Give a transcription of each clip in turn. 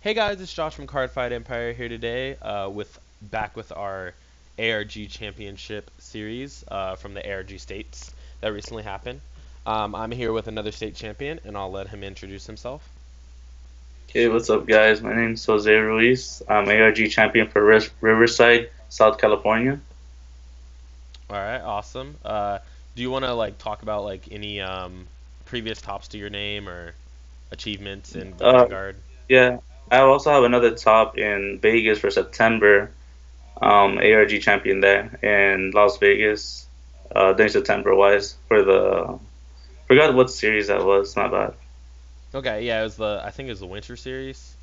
Hey guys, it's Josh from Cardfight Empire here today, with our ARG Championship series from the ARG states that recently happened. I'm here with another state champion, and I'll let him introduce himself. Hey, what's up, guys? My name's Jose Ruiz. I'm ARG champion for Riverside, South California. All right, awesome. Do you want to talk about any previous tops to your name or achievements in Uh, Vanguard? yeah, I also have another top in Vegas for September. ARG champion there in Las Vegas. During September wise for the forgot what series that was. Not bad. Okay, yeah, I think it was the Winter Series.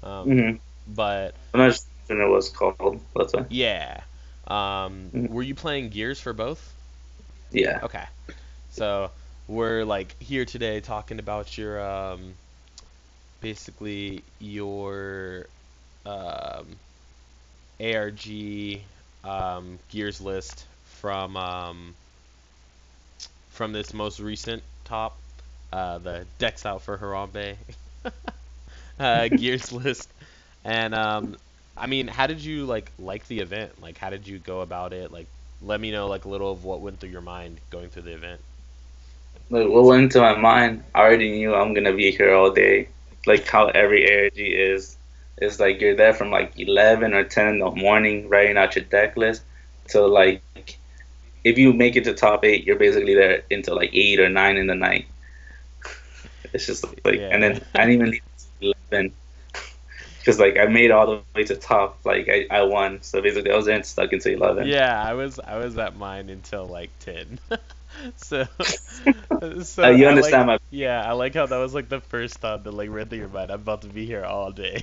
Um, hmm but I'm not sure what it's called. That's why. yeah. Mhm. Were you playing Gears for both? Yeah. Okay. So we're here today talking about your basically your um, ARG gears list from this most recent top, the decks out for Harambe gears list. And I mean, how did you like the event? Like, how did you go about it? Like, let me know a little of what went through your mind going through the event. Like what went into my mind, I already knew I'm gonna be here all day. Like how every ARG is. It's like you're there from like 11 or 10 in the morning writing out your deck list to like if you make it to top 8, you're basically there until like 8 or 9 in the night. It's just like, and Yeah. then I didn't even leave until 11 because like I made it all the way to top. Like I won, so basically I was there and stuck until 11. Yeah, I was at mine until 10. So so You I like understand my yeah, I like how that was the first thought that read through your mind. I'm about to be here all day.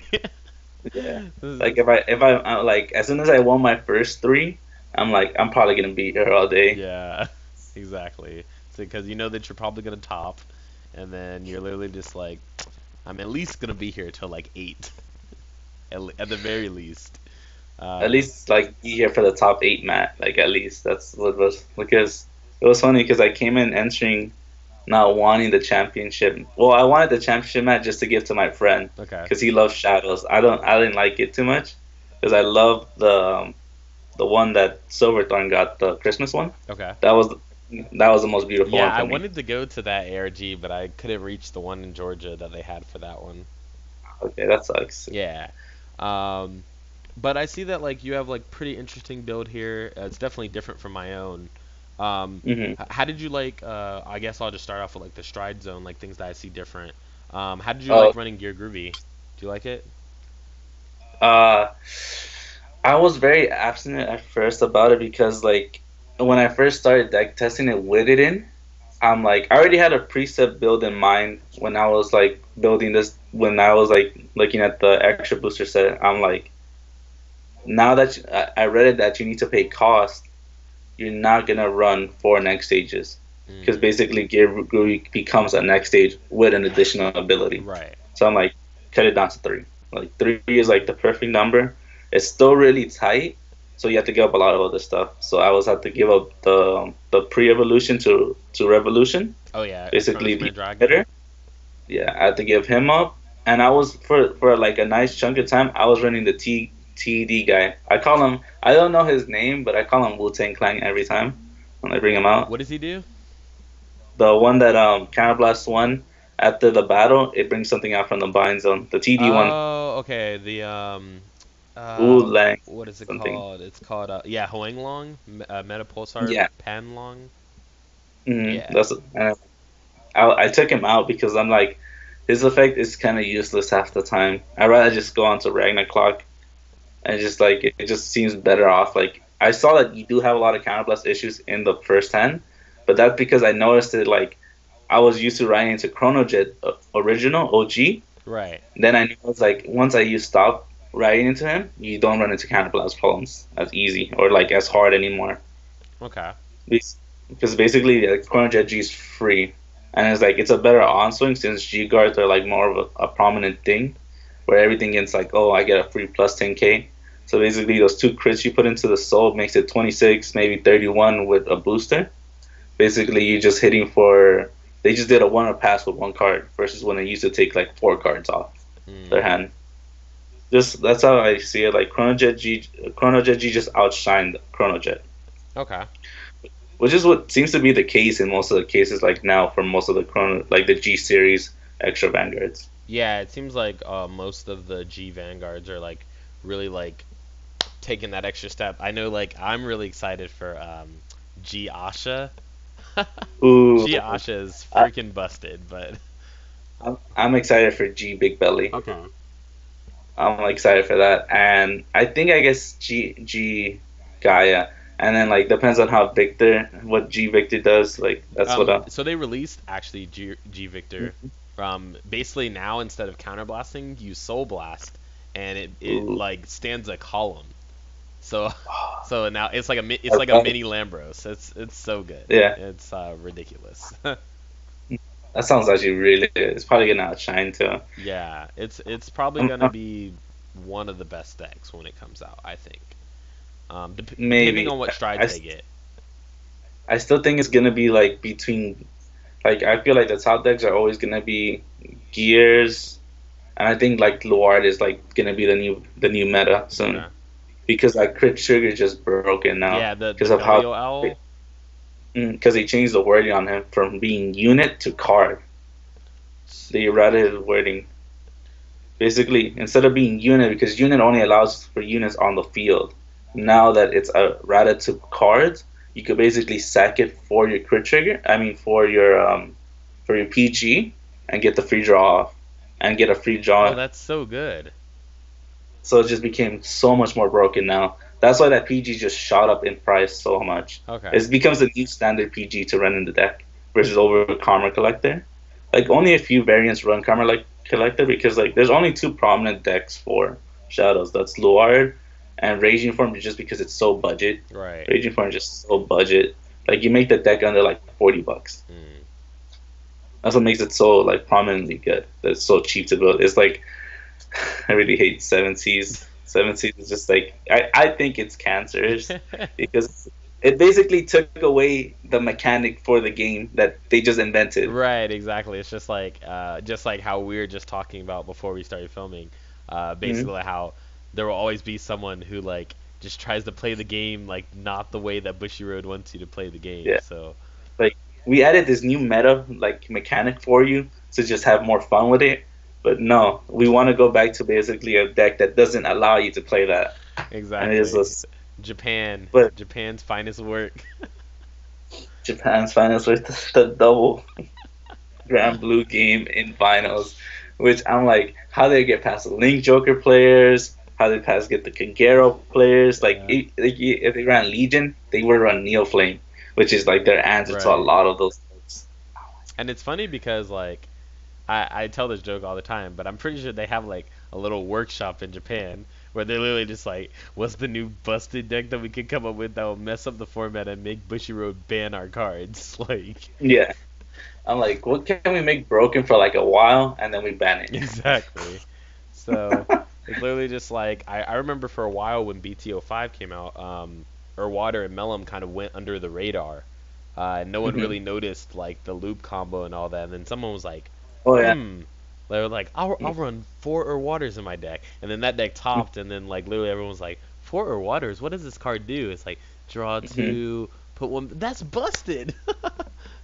Yeah. Like if I like as soon as I won my first three, I'm like I'm probably gonna be here all day. Yeah, exactly. So because you know that you're probably gonna top, and then you're literally just like, I'm at least gonna be here till 8, at the very least. At Um, least like be here for the top 8 mat. Like at least that's what was because it was funny because I came in entering not wanting the championship. Well, I wanted the championship match just to give to my friend okay. because he loves shadows. I didn't like it too much because I love the one that Silverthorn got, the Christmas one. Okay. That was that was the most beautiful Yeah, one I for me. wanted to go to that ARG, but I couldn't reach the one in Georgia that they had for that one. Okay, that sucks. Yeah. Um, but I see that you have pretty interesting build here. It's definitely different from my own. hmm How did you I guess I'll just start off with the stride zone, things that I see different. How did you Uh, like running Gear Groovy? Do you like it? uh, I was very abstinent at first about it because like when I first started deck testing it with it in, I'm like I already had a preset build in mind when I was like building this when I was like looking at the extra booster set. I'm like now that I read it that you need to pay cost, you're not gonna run 4 next stages because Mm, basically Gear Groovy becomes a next stage with an additional ability. right. So I'm like cut it down to 3. Like 3 is like the perfect number. It's still really tight, so you have to give up a lot of other stuff. So I was had to give up the pre-evolution to revolution, Oh yeah, basically Chronosman the Dragon. hitter. Yeah, I had to give him up, and I was for like a nice chunk of time. I was running the TED guy. I call him. I don't know his name, but I call him Wu Tang Clan every time when I bring him out. What does he do? The one that Counterblast one after the battle, it brings something out from the bind zone. The TD one, Oh, okay. The Wu Lang what is it something. called? It's called yeah, Hoang Long, Meta Pulsar Yeah, Pan Long. Yeah. that's. And I took him out because I'm like, his effect is kind of useless half the time. I'd rather just go on to Ragnar Clock and just like it just seems better off. Like I saw that you do have a lot of counterblast issues in the first hand, but that's because I noticed it. Like I was used to riding into Chronojet original OG. Right. Then I noticed like once I use stop riding into him, you don't run into counterblast problems as easy or like as hard anymore. Okay. Because basically Chronojet G is free, and it's like it's a better on swing since G guards are like more of a prominent thing, where everything gets like oh I get a free plus 10k. So basically those 2 crits you put into the soul makes it 26, maybe 31 with a booster. Basically you're just hitting for they just did a one or pass with 1 card versus when they used to take like 4 cards off their Mm. hand. Just that's how I see it. Like Chronojet G just outshined Chronojet, Okay. which is what seems to be the case in most of the cases. Like now for most of the like the G series extra Vanguards. Yeah, it seems like most of the G Vanguards are like really like taking that extra step. I know like I'm really excited for G Asha. Ooh, G Asha is I, freaking busted, but I'm excited for G Big Belly. okay. I'm excited for that, and I guess G Gaia, and then like depends on how Victor, what G Victor does. Like that's what I'm. So they released actually G Victor. Basically now instead of counterblasting, use Soul Blast, and it Ooh. like stands a column. So so now it's like it's like a Okay. mini Lambros. It's so good. Yeah, It's ridiculous. that sounds actually really good. It's probably gonna outshine too. Yeah, it's probably gonna I'm be one of the best decks when it comes out. I think. Depending maybe on what strides I, they get. I still think it's gonna be like between like I feel like the top decks are always gonna be Gears, and I think like Luard is like gonna be the new meta soon Okay. because like Crit Trigger is just broken now Yeah, because the of how Belial Owl. because they changed the wording on him from being unit to card. They errated the wording. Basically, instead of being unit, because unit only allows for units on the field. Now that it's errated to cards, you could basically sack it for your crit trigger. I mean, for your PG, and get the free draw off, and get a free Oh, draw. that's so good. So it just became so much more broken now. That's why that PG just shot up in price so much. Okay. It becomes the new standard PG to run in the deck versus over Karma Collector. Like only a few variants run Karma like Collector because like there's only two prominent decks for Shadows. That's Luard and Raging Form just because it's so budget. Right. Raging Form is just so budget. Like you make the deck under like $40. Mm. That's what makes it so like prominently good. That it's so cheap to build. It's like I really hate Seven Seas. Seven Seas is just like I think it's cancerous because it basically took away the mechanic for the game that they just invented. Right, exactly. It's just like how we were just talking about before we started filming. Mhm. Basically how there will always be someone who like just tries to play the game like not the way that Bushiroad wants you to play the game. Yeah, So like we added this new meta like mechanic for you to just have more fun with it. But no, we want to go back to basically a deck that doesn't allow you to play that, and it's exactly. just. Japan, But Japan's finest work. Japan's finals with the double Grand Blue game in finals, which I'm like, how they get past the Link Joker players, how they get the Kagero players. Like, Yeah. if they ran Legion, they would run Neo Flame, which is like their answer to a Right. lot of those decks. And it's funny because like I tell this joke all the time, but I'm pretty sure they have like a little workshop in Japan where they're literally just like, what's the new busted deck that we could come up with that will mess up the format and make Bushiroad ban our cards? Like, Yeah, I'm like, what can we make broken for like a while and then we ban it? exactly. So it's literally just like I remember for a while when BTO5 came out, or Water and Melum kind of went under the radar. And no one Hmm. really noticed like the loop combo and all that. And then someone was like, Oh yeah. hmm. They were like, I'll run four or waters in my deck, and then that deck topped, and then like literally everyone was like, four or waters? What does this card do? It's like draw Hmm. two, put one. That's busted.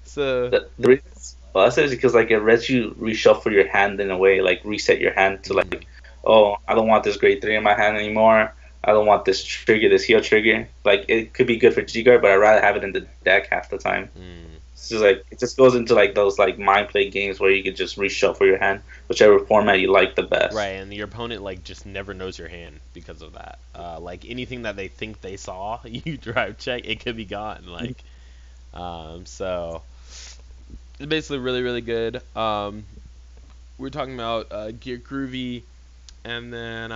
So The reason it's busted is because like it lets you reshuffle your hand in a way, like reset your hand to mm, like, oh, I don't want this grade 3 in my hand anymore. I don't want this trigger, this heal trigger. Like it could be good for G guard, but I'd rather have it in the deck half the time. mm, It's just like it just goes into like those like mind play games where you could just reshuffle your hand, whichever format you like the best. right, and your opponent like just never knows your hand because of that. Like anything that they think they saw, you drive check, it could be gone. Like so it's basically really really good. We're talking about Gear Groovy, and then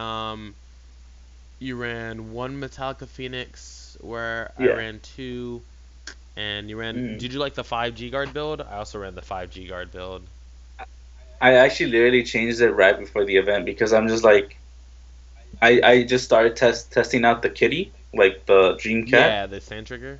you ran one Metallica Phoenix, where I Yeah. ran two, and you ran. Mm. Did you like the 5G guard build? I also ran the 5G guard build. I actually literally changed it right before the event because I'm just like I just started testing out the kitty, like the Dream Cat. Yeah, the Sand Trigger.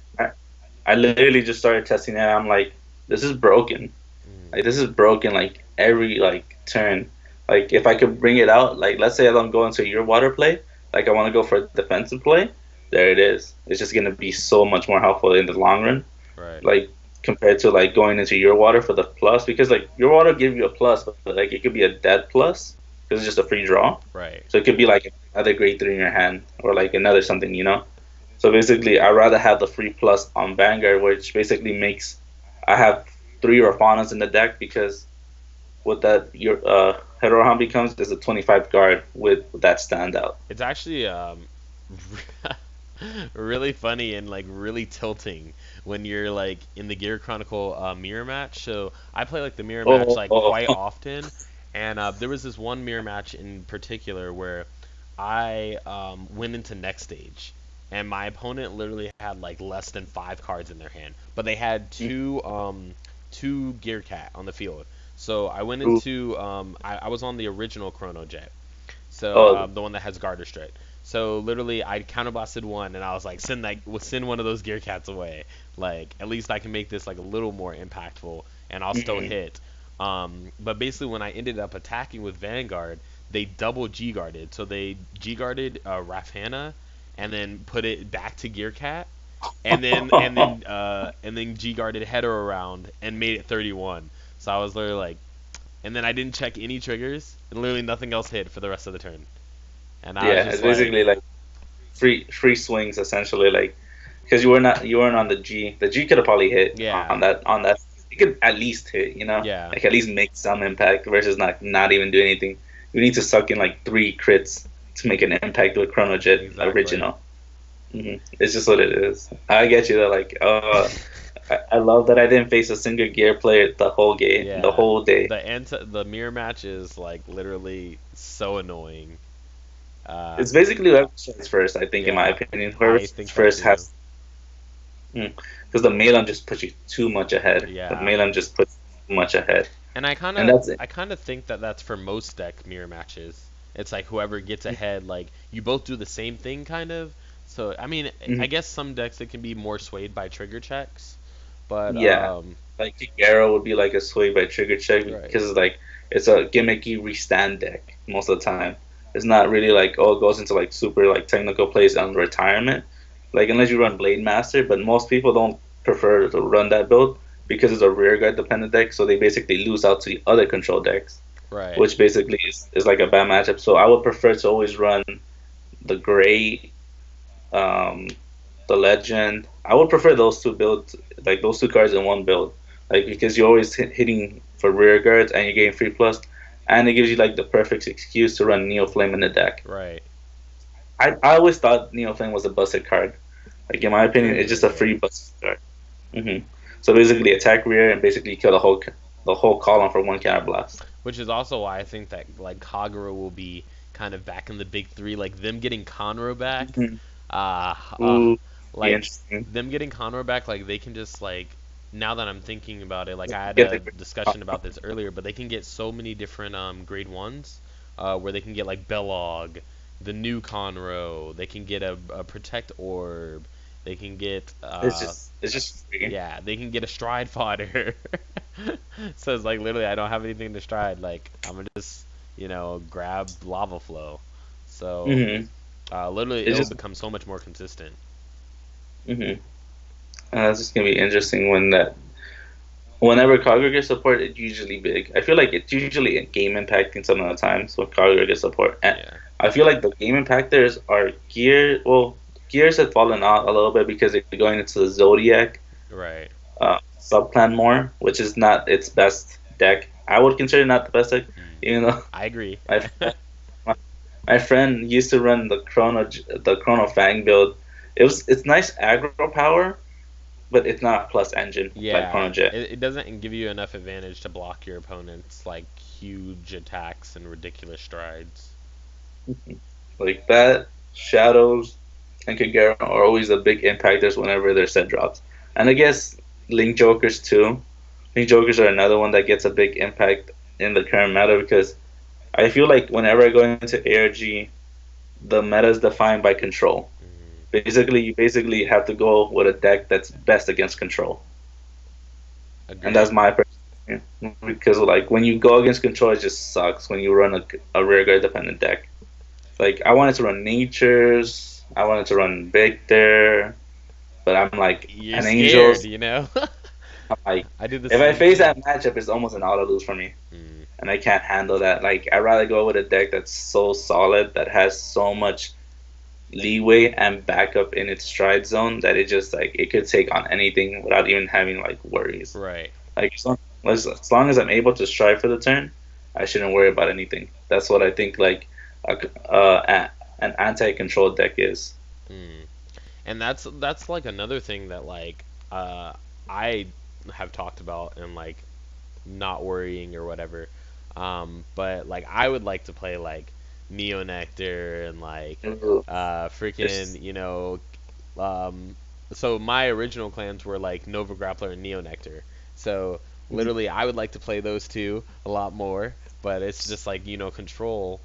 I literally just started testing it. I'm like, this is broken. Mm. Like this is broken. Like every like turn. Like if I could bring it out, like let's say I don't go into your water play, like I want to go for a defensive play, there it is. It's just gonna be so much more helpful in the long run, Right. like compared to like going into your water for the plus, because like your water give you a plus, but like it could be a dead plus because it's just a free draw. Right. So it could be like another grade 3 in your hand or like another something, you know. So basically, I'd rather have the free plus on Vanguard, which basically makes I have 3 Rafanas in the deck because with that your Heterohan becomes is a 25 guard with that standout. It's actually really funny and like really tilting when you're like in the Gear Chronicle mirror match. So I play like the mirror match like quite often, and there was this one mirror match in particular where I went into next stage, and my opponent literally had like less than 5 cards in their hand, but they had two Gear Cat on the field. So I went into I was on the original Chrono Jet, so the one that has Garter Strike. So literally, I counterblasted one, and I was like, send one of those Gear Cats away. Like at least I can make this like a little more impactful, and I'll still hit. But basically, when I ended up attacking with Vanguard, they double G guarded. So they G guarded Rafana, and then put it back to Gear Cat, and then G guarded Header around and made it 31. So I was literally like, and then I didn't check any triggers, and literally nothing else hit for the rest of the turn. And I was just it's basically like free swings essentially, like because you weren't on the G. The G could have probably hit on that. You could at least hit, you know, like at least make some impact versus not even do anything. You need to suck in like 3 crits to make an impact with Chrono Jet original. It's just what it is. I get you though, like I love that I didn't face a single Gear player the whole game, the whole day. The mirror match is like literally so annoying. It's basically whoever starts first, I think, in my opinion. Whoever first has, because the Melon just puts you too much ahead. The Melon just puts too much ahead. And I kind of think that that's for most deck mirror matches. It's like whoever gets ahead, like you both do the same thing, kind of. So I mean, I guess some decks it can be more swayed by trigger checks. But like Kigero would be like a sway by trigger check because like it's a gimmicky restand deck most of the time. It's not really like it goes into like super like technical plays on retirement, like unless you run Blade Master. But most people don't prefer to run that build because it's a rear guard dependent deck, so they basically lose out to the other control decks, which basically is like a bad matchup. So I would prefer to always run the Gray, the Legend. I would prefer those 2 builds, like those 2 cards in one build, like because you're always hitting for rear guards and you're getting free plus, and it gives you like the perfect excuse to run Neo Flame in the deck. Right. I always thought Neo Flame was a busted card. Like in my opinion, it's just a free busted card. So basically, attack rear and basically kill the whole column for 1 counter blast. Which is also why I think that like Kagura will be kind of back in the big 3, like them getting Conroe back. Like them getting Conroe back, like they can just like, now that I'm thinking about it, like I had a discussion about this earlier, but they can get so many different grade 1s, where they can get like Belog, the new Conroe, they can get a Protect Orb, they can get it's just yeah, they can get a Stride Fodder. So it's like literally I don't have anything to stride, like I'm gonna just grab Lava Flow. So literally it'll become so much more consistent. It's just gonna be interesting whenever Kagura gets support, it's usually big. I feel like it's usually game impacting some of the times when Kagura gets support. And I feel like the game impactors are Gear. Well, Gears have fallen out a little bit because they're going into the Zodiac subplan more, which is not its best deck. I would consider it not the best deck, even though I agree. my friend used to run the Chrono Fang build. It's nice aggro power, but it's not a plus engine like Chrono Jet. It doesn't give you enough advantage to block your opponent's like huge attacks and ridiculous strides. Like that, Shadows and Kagero are always the big impactors whenever their set drops. And I guess Link Jokers too. Link Jokers are another one that gets a big impact in the current meta because I feel like whenever I go into ARG, the meta is defined by control. You basically have to go with a deck that's best against control. Agreed. And that's my personal because like when you go against control, it just sucks when you run a rear guard dependent deck. Like I wanted to run Natures, I wanted to run Victor, but I'm like You're an scared, Angels. you know. I'm like I do the if I same face thing. that matchup, it's almost an auto lose for me, Mm, and I can't handle that. Like I'd rather go with a deck that's so solid that has so much leeway and backup in its stride zone that it just like it could take on anything without even having like worries. right. Like as long as I'm able to stride for the turn, I shouldn't worry about anything. That's what I think like an anti-control deck is. Mm. And that's like another thing that like I have talked about and like not worrying or whatever. But like I would like to play like Neo Nectar and like Ugh. There's, freaking um, so my original clans were like Nova Grappler and Neo Nectar. So literally I would like to play those two a lot more, but it's just like control.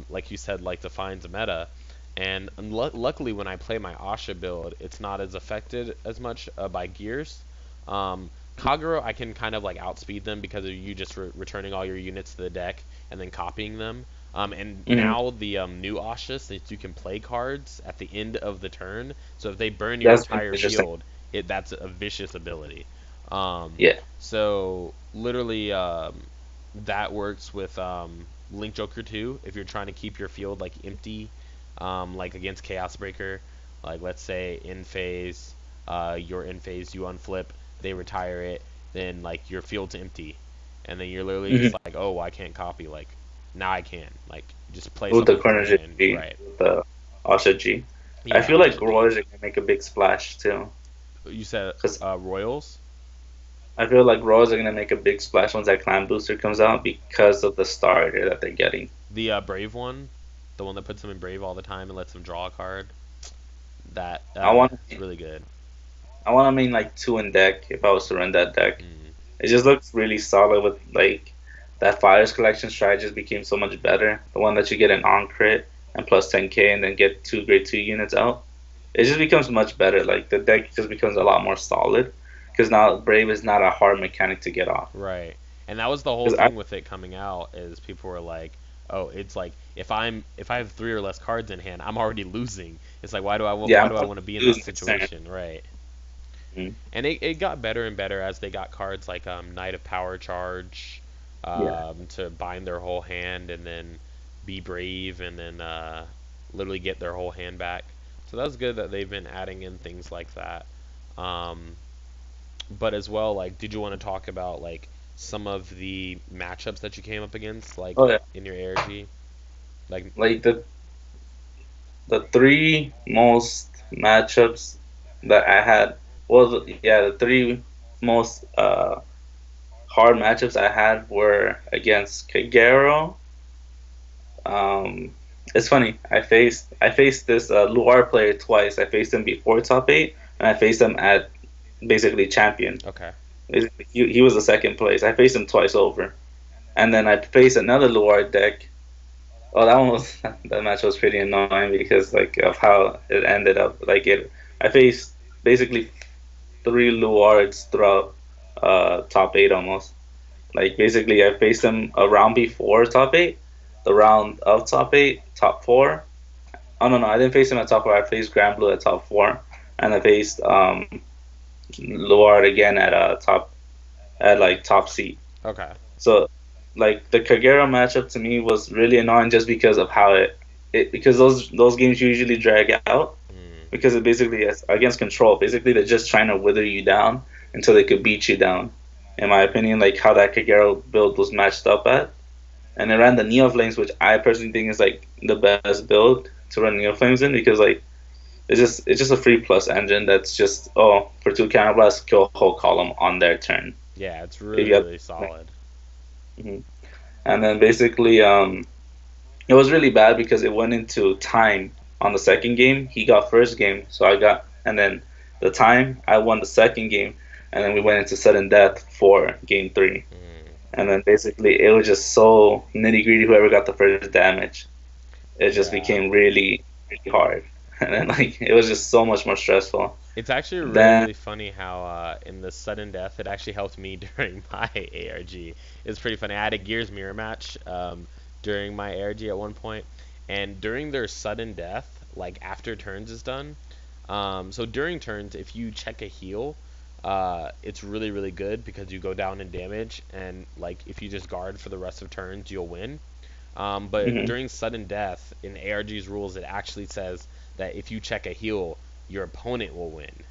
Like you said, like defines a meta. And luckily, when I play my Asha build, it's not as affected as much by gears. Um, Kagero, I can kind of like outspeed them because of you just returning all your units to the deck and then copying them. And mhm. now the new Asha, since you can play cards at the end of the turn, so if they burn your That's entire interesting. field, that's a vicious ability. Um, Yeah, so literally, that works with Link Joker too. If you're trying to keep your field like empty, like against Chaos Breaker, like let's say in phase, you're in phase, you unflip, they retire it, then like your field's empty, and then you're literally hmm just like, oh, I can't copy. Like now I can. Like just play with the something from corner your hand. G, Right. with the Asha G. I Yeah, feel like Asha G. Royals are gonna make a big splash too, You said because Royals. I feel like Royals are gonna make a big splash once that Clan Booster comes out because of the starter that they're getting. The Brave one, the one that puts them in Brave all the time and lets them draw a card. That I want it's really good. I want to main like two in deck if I was to run that deck. Mm, It just looks really solid with like that Fires Collection strat just became so much better. The one that you get an on crit and plus 10k and then get two grade 2 units out. It just becomes much better. Like the deck just becomes a lot more solid because now Brave is not a hard mechanic to get off. right. And that was the whole Because I thing with it coming out is people were like, oh, it's like if I have three or less cards in hand, I'm already losing. It's like yeah, why I'm do I going want to be in to that lose next turn. situation, right? Mhm. And it got better and better as they got cards like Knight of Power Charge Yeah, to bind their whole hand and then be brave and then literally get their whole hand back. So that's good that they've been adding in things like that. Um, but as well, like, did you want to talk about like some of the matchups that you came up against, like oh yeah, in your ARG? Like, like the three most matchups that I had. Well, yeah, the three most hard matchups I had were against Kagero. Um, it's funny. I faced this Luar player twice. I faced him before top eight, and I faced him at basically champion. okay, Basically, he was the second place. I faced him twice over, and then I faced another Luar deck. Oh, that one was that match was pretty annoying because like of how it ended up. Like I faced basically three Luards throughout top eight almost. Like basically, I faced them a round before top eight, the round of top eight, top four. Oh no, I didn't face him at top four. I faced Grand Blue at top four, and I faced Luard again at top at like top seed. okay, So like the Kagero matchup to me was really annoying just because of how it because those games usually drag out mm, because it basically is against control. Basically, they're just trying to wither you down until they could beat you down. In my opinion, like how that Kagero build was matched up at, and it ran the Neo Flames, which I personally think is like the best build to run Neo Flames in because like it's just a free plus engine that's just for two counterblasts kill a whole column on their turn. yeah, it's If really you have, really solid. Mhm. And then basically it was really bad because it went into time on the second game. He got first game, so I got, and then the time I won the second game, and then we went into sudden death for game three. Mm, And then basically it was just so nitty gritty. Whoever got the first damage, it just yeah. became really really hard. And then like it was just so much more stressful. It's actually really, Then really funny how in the sudden death it actually helped me during my ARG. It's pretty funny. I had a Gears mirror match during my ARG at one point, and during their sudden death, like after turns is done, so during turns, if you check a heal, it's really, really good because you go down in damage, and like if you just guard for the rest of turns, you'll win. But mhm, during sudden death, in ARG's rules, it actually says that if you check a heal, your opponent will win.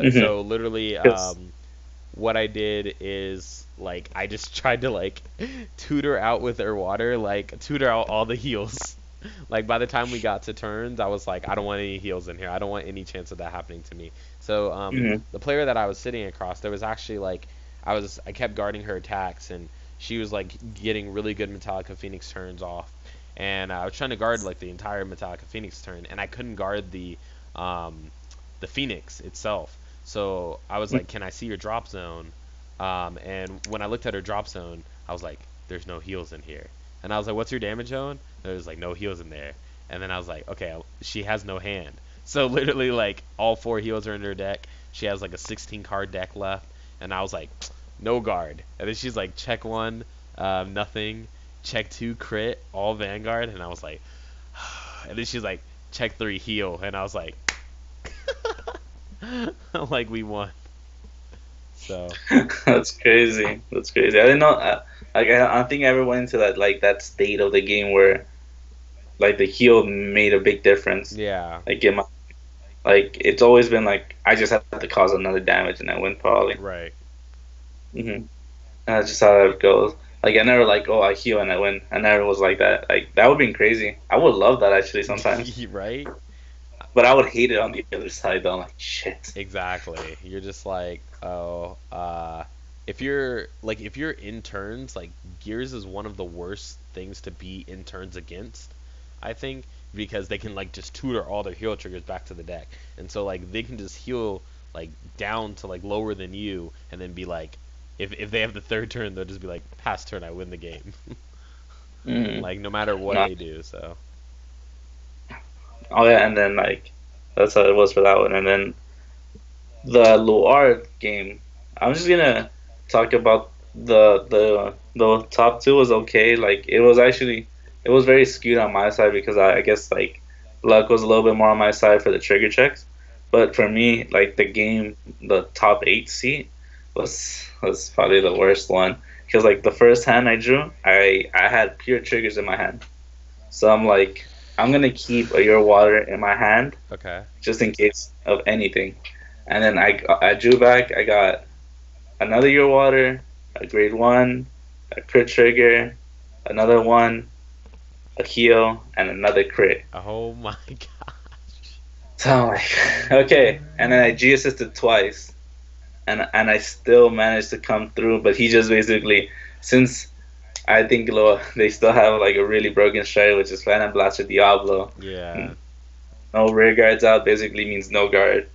mhm. So literally, 'Cause- what I did is like I just tried to like tutor out with their water, like tutor out all the heals. Like by the time we got to turns, I was like, I don't want any heals in here. I don't want any chance of that happening to me. So mhm, the player that I was sitting across, there was actually like I kept guarding her attacks, and she was like getting really good Metallica Phoenix turns off, and I was trying to guard like the entire Metallica Phoenix turn, and I couldn't guard the Phoenix itself. So I was like, "Can I see your drop zone?" And when I looked at her drop zone, I was like, "There's no heals in here." And I was like, "What's your damage zone?" And there was like no heals in there. And then I was like, "Okay, she has no hand." So literally, like all four heals are in her deck. She has like a 16 card deck left, and I was like, "No guard." And then she's like, "Check one, nothing. Check two, crit, all Vanguard." And I was like, and then she's like, "Check three, heal." And I was like, like we won. So That's crazy. That's crazy. I didn't know. Like I don't think I ever went into that state of the game where like the heal made a big difference. yeah, Like in my like it's always been like I just have to cause another damage and I win probably. right, Hmm. And that's just how that goes. Like I never like I heal and I win. I never was like that. Like that would be crazy. I would love that actually sometimes. right. But I would hate it on the other side though. I'm like shit. Exactly. You're just like, oh, if you're in turns, like Gears is one of the worst things to be in turns against, I think, because they can like just tutor all their heal triggers back to the deck. And so like they can just heal like down to like lower than you and then be like if they have the third turn, they'll just be like, pass turn, I win the game. Mm. Like no matter what No. they do, so Oh yeah, and then like that's how it was for that one. And then the Luard game. I'm just gonna talk about the top two was okay. Like it was very skewed on my side because I guess like luck was a little bit more on my side for the trigger checks. But for me, like the game, the top eight seat was probably the worst one because like the first hand I drew, I had pure triggers in my hand. So I'm like, I'm gonna keep a your water in my hand okay. just in case of anything. And then I drew back. I got another year water, a grade one, a crit trigger, another one, a heal, and another crit. Oh my gosh. So I'm like, okay. And then I G assisted twice, and I still managed to come through. But he just basically, since I think they still have like a really broken strat, which is Phantom Blaster Diablo. Yeah. No rear guards out basically means no guard.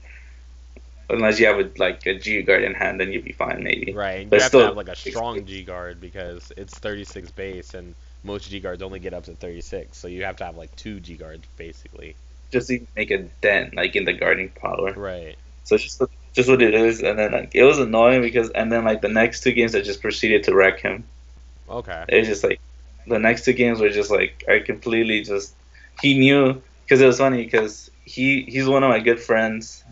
Unless you have like a G guard in hand, then you'd be fine maybe. Right, and you But have to have still, like a strong G guard because it's 36 base, and most G guards only get up to 36, so you have to have like two G guards basically. just to make a dent like in the guarding power. Right. So just what it is, and then like it was annoying because and then like the next two games I just proceeded to wreck him. Okay. It was just like the next two games were just like I completely just he knew because it was funny because he's one of my good friends.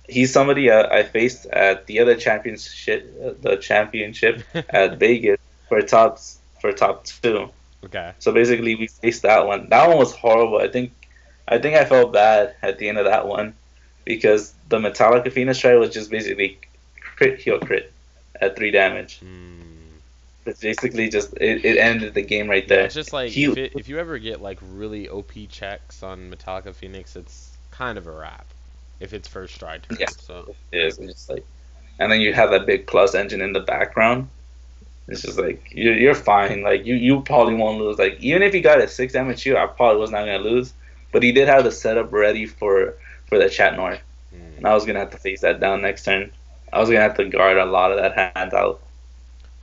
He's somebody I faced at the other championship, the championship at Vegas for top two. Okay. So basically, we faced that one. That one was horrible. I think I felt bad at the end of that one because the Metallica Phoenix try was just basically crit heal crit at 3 damage. Hmm. It's basically just it ended the game right Yeah, there. it's just like He if you ever get like really OP checks on Metallica Phoenix, it's kind of a wrap if it's first stride turn. yeah, So it is. It's just like, and then you have that big plus engine in the background. It's just like you're fine. Like you probably won't lose. Like even if he got a 6 damage shield, I probably was not gonna lose. But he did have the setup ready for the chat north, and hmm, I was gonna have to face that down next turn. I was gonna have to guard a lot of that hand out.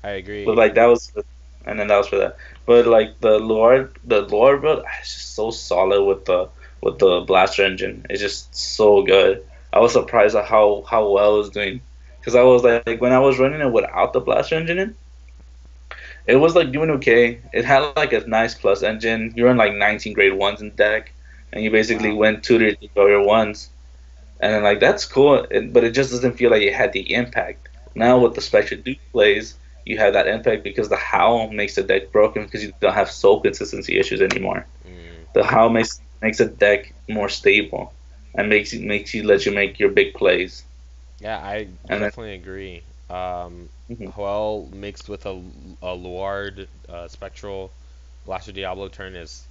I But agree. like that was, and then that was for that. But like the Lord build, it's just so solid with with the blaster engine. It's just so good. I was surprised at how well it was doing, because I was like when I was running it without the blaster engine in, it was like doing okay. It had like a nice plus engine. You run like 19 grade ones in deck, and you basically Wow. went 2 to 3 your ones, and then like that's cool. But it just doesn't feel like it had the impact. Now Right. with the Spectre Duke plays, you have that impact because the howl makes the deck broken because you don't have soul consistency issues anymore. Mm. The howl makes a deck more stable and makes you let you make your big plays. Yeah, I And then definitely agree. mhm. Hoel mixed with a Luard Spectral Blaster Diablo turn is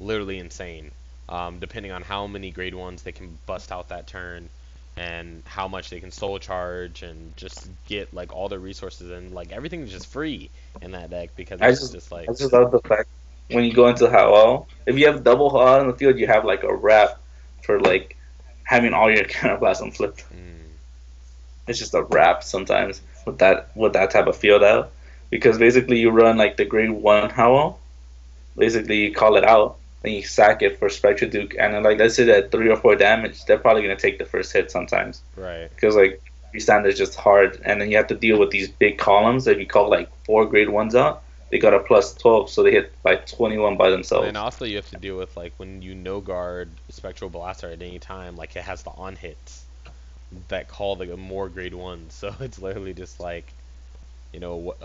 literally insane. Depending on how many grade ones they can bust out that turn, and how much they can soul charge, and just get like all their resources, and like everything is just free in that deck because I it's just just like I just love the fact when you go into howl, if you have double howl in the field, you have like a wrap for like having all your counterblast on flip. mm, It's just a wrap sometimes with that type of field out, because basically you run like the grade one howl. Basically, you call it out, then you sack it for Spectre Duke, and then like let's say that 3 or 4 damage, they're probably gonna take the first hit sometimes, right. because like freestand is just hard, and then you have to deal with these big columns. If you call like 4 grade 1s out, they got a plus 12, so they hit like 21 by And then themselves. also you have to deal with like when you no guard Spectral Blaster at any time, like it has the on hits that call the more grade ones. So it's literally just like,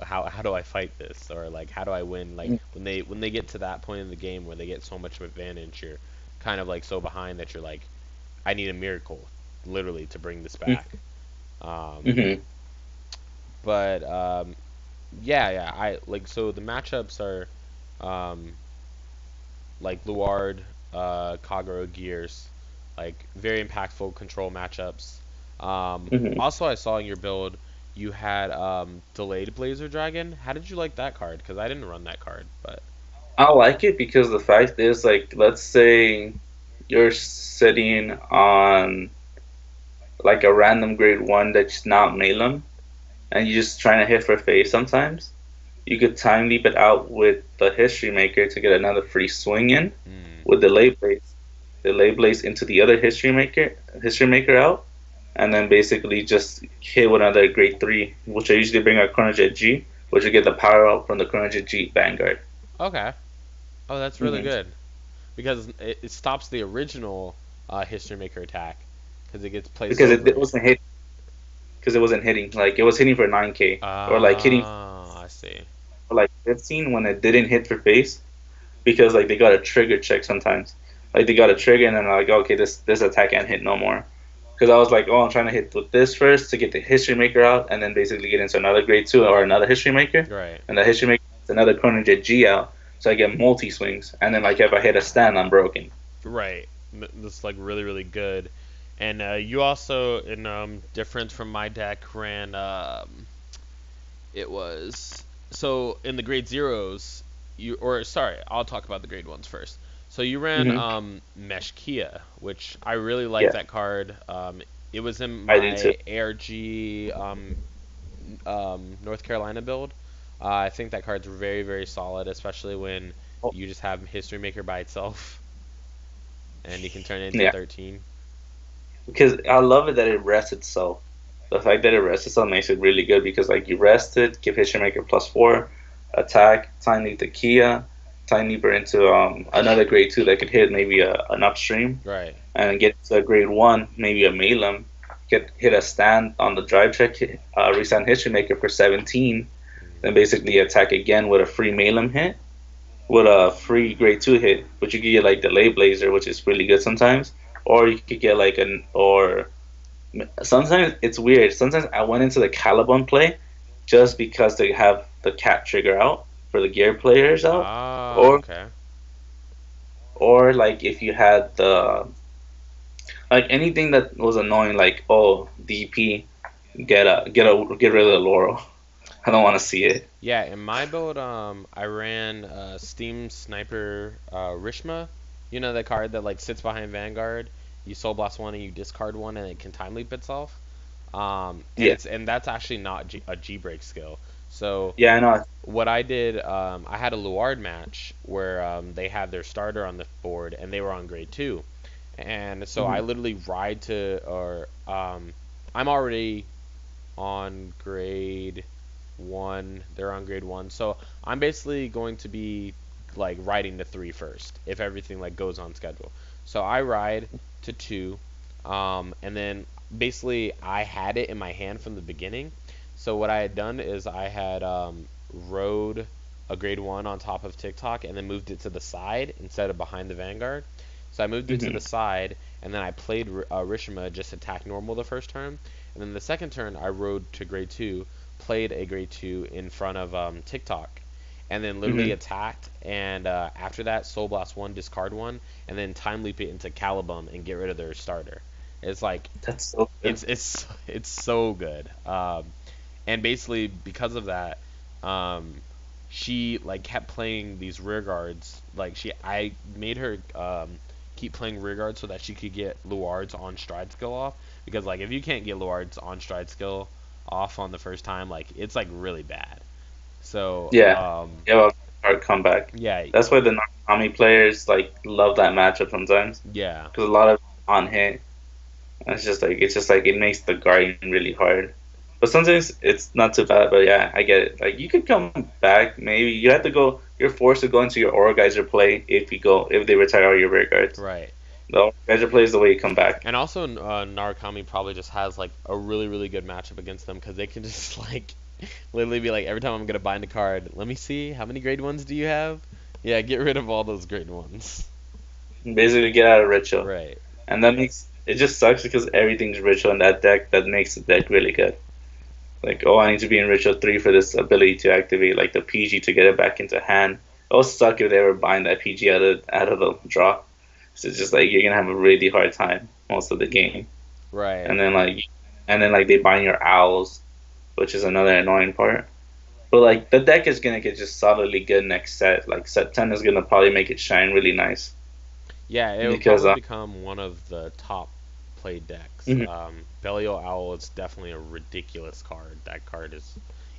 how do I fight this, or like how do I win? Like when they get to that point in the game where they get so much advantage, you're kind of like so behind that you're like, I need a miracle, literally, to bring this back. Um, Mm-hmm. but yeah, yeah, I like so the matchups are um, like Luard, Kagero, Gears, like very impactful control matchups. Mm-hmm. Also, I saw in your build you had delayed Blazer Dragon. How did you like that card? Because I didn't run that card, but I like it because the fact is, like, let's say you're sitting on like a random grade 1 that's not Malum, and you're just trying to hit for face sometimes. You could time leap it out with the History Maker to get another free swing in mm, with delay blaze into the other History Maker out, and then basically just hit with another grade 3, which I usually bring a Chronojet G, which will get the power up from the Chronojet G Vanguard. okay. Oh, that's really Hmm. good because it stops the original History Maker attack because it gets placed Because over it it. wasn't hit, because it wasn't hitting. Like it was hitting for 9K, or like hitting Oh, I see. for like 15 when it didn't hit for face, because like they got a trigger check sometimes. Like they got a trigger and then like, okay, this attack can't hit no more. Because I was like, oh, I'm trying to hit with this first to get the History Maker out, and then basically get into another grade 2 or another History Maker, Right. and the History Maker gets another Chronojet G out, so I get multi swings, and then like if I hit a stand, I'm broken. Right. This is like really really good. And you also, in different from my deck, ran it was so in the grade zeros, you or sorry, I'll talk about the grade ones first. So you ran Hmm. Mesh Kia, which I really like Yeah, that card. It was in I do too. my ARG North Carolina build. I think that card's very very solid, especially when Oh, you just have History Maker by itself and you can turn it into yeah, 13. because I love it that it rests itself. The fact that it rests itself makes it really good because like you rest it, give History Maker +4, attack, tiny the Kia, tiny leaper into another grade 2 that could hit maybe an upstream, Right. and get to a grade 1, maybe a Malum, get hit a stand on the drive check, restand History Maker for 17, then Mm, basically attack again with a free Malum hit, with a free grade 2 hit, but you could get like delay blazer, which is really good sometimes, or you could get like an or sometimes it's weird. Sometimes I went into the Caliban play just because they have the cat trigger out for the gear players out, ah, or okay. like if you had the like anything that was annoying, like oh DP, get rid of the Laurel. I don't want to see it. Yeah, in my build, I ran Steam Sniper Rishma. You know the card that like sits behind Vanguard. You Soul Blast one and you discard one, and it can time leap itself. And Yeah, that's actually not a G break skill. So yeah, I know. what I did, I had a Luard match where they had their starter on the board and they were on grade 2. And so I Mhm. literally ride to, or I'm already on grade one. They're on grade one, so I'm basically going to be like riding to three first if everything like goes on schedule. So I ride to two, and then basically I had it in my hand from the beginning. So what I had done is I had rode a grade one on top of TikTok and then moved it to the side instead of behind the Vanguard. So I moved it to the Mhm. side, and then I played Rishima, just attack normal the first turn, and then the second turn I rode to grade two, played a grade two in front of TikTok, and then literally Mhm. attacked. And after that, Soul Blast one, discard one, and then time leap it into Calibum and get rid of their starter. It's like That's so good. it's so good. And basically because of that, um, she like kept playing these rear guards. Like I made her keep playing rear guards so that she could get Luard's on stride skill off. Because like if you can't get Luard's on stride skill off on the first time, like it's like really bad. So Yeah. Yeah, well, hard comeback. yeah, That's why the Narukami players like love that matchup sometimes yeah, because a lot of on hit. And it's just like it makes the guarding really hard. But sometimes it's not too bad. But yeah, I get it. Like you could come back. Maybe you have to go. You're forced to go into your Aura play if they retire all your rear guards. right. The Aura play is the way you come back. And also, Narukami probably just has like a really, really good matchup against them because they can just like literally be like, every time I'm gonna bind a card, let me see how many grade ones do you have? Yeah, get rid of all those grade ones. Basically, get out of ritual, Right. and that makes it just sucks because everything's ritual in that deck. That makes the deck really good. Like, oh, I need to be in ritual 3 for this ability to activate, like the PG to get it back into hand. It would suck if they ever bind that PG out of the draw. So it's just like you're gonna have a really hard time most of the game. Right. And then like they bind your owls, which is another annoying part. But like the deck is gonna get just solidly good next set. Like set 10 is gonna probably make it shine really nice Yeah, it would because probably become one of the top played decks. mhm, Belial Owl is definitely a ridiculous card. That card is,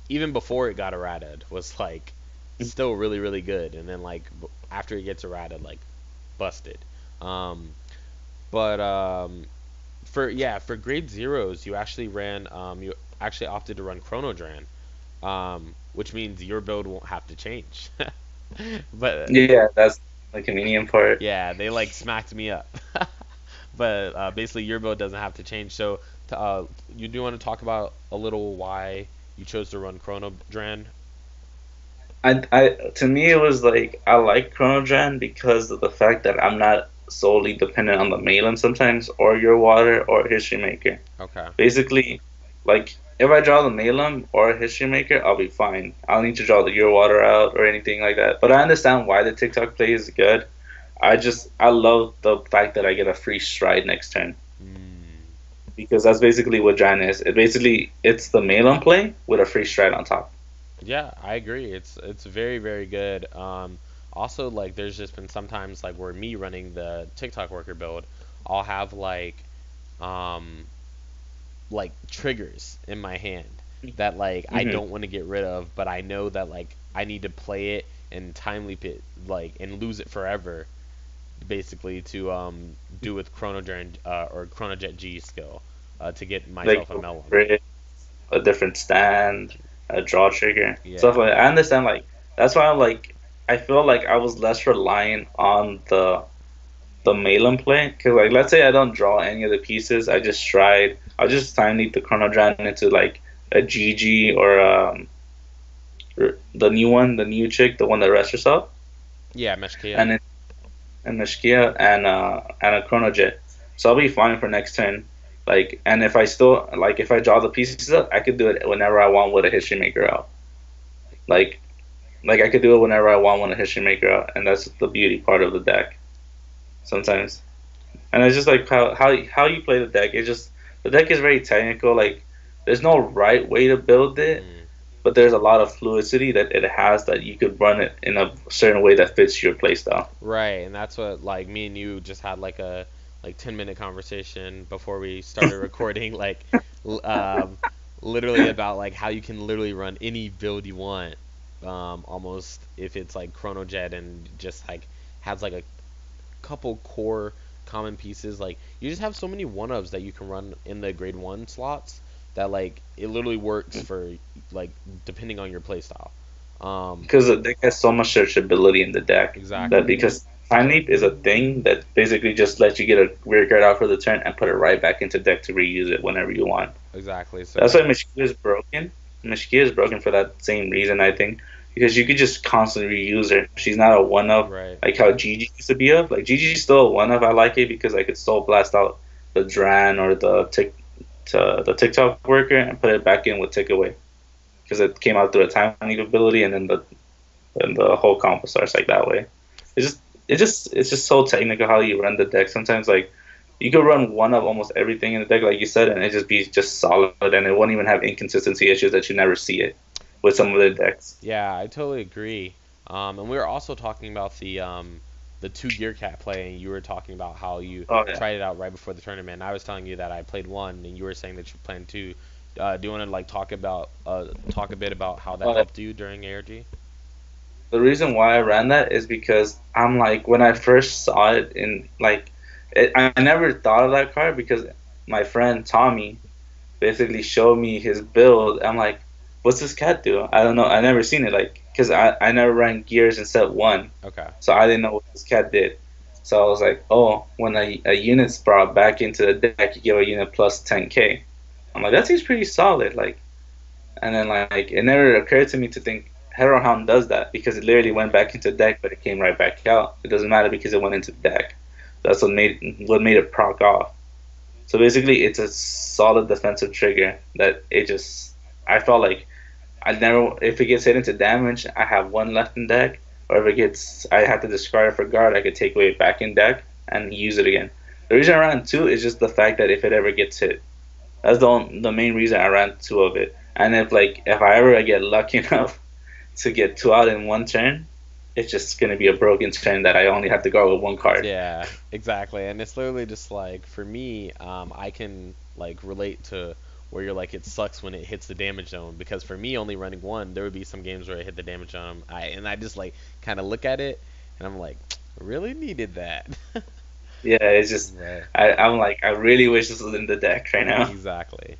even before it got errated, was like still really, really good. And then like after it gets errated, like busted. Um, but for grade zeros, you actually opted to run Chrono Dran, which means your build won't have to change. But yeah, that's the convenient part. yeah, they like smacked me up. But basically, your build doesn't have to change. So you do want to talk about a little why you chose to run Chrono Dran? I to me it was like I like Chrono Dran because of the fact that I'm not solely dependent on the Malin sometimes or your water or History Maker. Okay. Basically, like if I draw the Malum or a History Maker, I'll be fine. I'll need to draw the Your Water out or anything like that. But I understand why the TikTok play is good. I love the fact that I get a free stride next turn Mm, because that's basically what Dran is. It's the Malum play with a free stride on top. yeah, I agree. It's very very good. Also like there's just been sometimes like where me running the TikTok worker build, I'll have um triggers in my hand that like I Hmm. don't want to get rid of, but I know that like I need to play it and time leap it like and lose it forever, basically to do with Chronogen or Chronojet G skill to get Like myself a melon. a different stand, a draw trigger, stuff Yeah. like that. I understand. Like that's why I feel like I was less reliant on the Malin play because like let's say I don't draw any of the pieces, I just stride. I'll just time leap the Chrono Dragon into like a GG or the new one, the new chick, the one that rests herself, Yeah, Meshkia. and then and Mishkia and a Chrono Jet. So I'll be fine for next turn. Like, and if I draw the pieces up, I could do it whenever I want with a History Maker out. Like, I could do it whenever I want with a History Maker out, and that's the beauty part of the deck. Sometimes, and it's just like how you play the deck. It's just the deck is very technical. Like, there's no right way to build it, Mm. but there's a lot of fluidity that it has that you could run it in a certain way that fits your playstyle. Right, and that's what like me and you just had like a 10-minute conversation before we started recording, like l- um, literally about like how you can literally run any build you want, almost if it's like Chrono Jet and just like has like a couple core common pieces. Like you just have so many one-ofs that you can run in the grade 1 slots that like it literally works for like depending on your playstyle. Because the deck has so much searchability in the deck that Exactly. because Time Leap is a thing that basically just lets you get a weird card out for the turn and put it right back into deck to reuse it whenever you want. Exactly. So That's why yeah. Mashikio is broken. Mashikio is broken for that same reason, I think, because you could just constantly reuse her. She's not a one of Right. like how Gigi used to be of. Like Gigi's still a one of. I like it because I could soul blast out the Dran or the TikTok worker and put it back in with takeaway because it came out through a time leap ability and then the whole combo starts like that way. It's just it's just so technical how you run the deck. Sometimes like you could run one of almost everything in the deck, like you said, and it just be just solid, and it won't even have inconsistency issues that you never see it with some of the decks. Yeah, I totally agree. And we were also talking about the 2 gear cat play, and you were talking about how you Oh yeah. tried it out right before the tournament. And I was telling you that I played one, and you were saying that you planned 2. Do you want to like talk a bit about how that Uh, helped you during ARG? the reason why I ran that is because I'm like when I first saw it in like I never thought of that card because my friend Tommy basically showed me his build. I'm like, what's this cat do? I don't know. I never seen it like because I never ran gears in set one, Okay. so I didn't know what this cat did. So I was like, oh, when a unit's brought back into the deck, you give a unit plus 10k. I'm like, that seems pretty solid. Like, and then like it never occurred to me to think Hero Hound does that because it literally went back into deck, but it came right back out. It doesn't matter because it went into the deck. That's what made it proc off. So basically, it's a solid defensive trigger that it just. I felt like I never. If it gets hit into damage, I have one left in deck. Or if it gets, I have to discard it for guard. I could take away back in deck and use it again. The reason I ran two is just the fact that if it ever gets hit, that's the main reason I ran two of it. And if I ever get lucky enough to get two out in one turn, it's just gonna be a broken turn that I only have to go with one card. Yeah, exactly. And it's literally just like for me, I can like relate to where you're like it sucks when it hits the damage zone because for me only running one, there would be some games where it hit the damage zone. I just like kind of look at it and I'm like, really needed that. Yeah, it's just Right. I'm like I really wish this was in the deck right now. Exactly.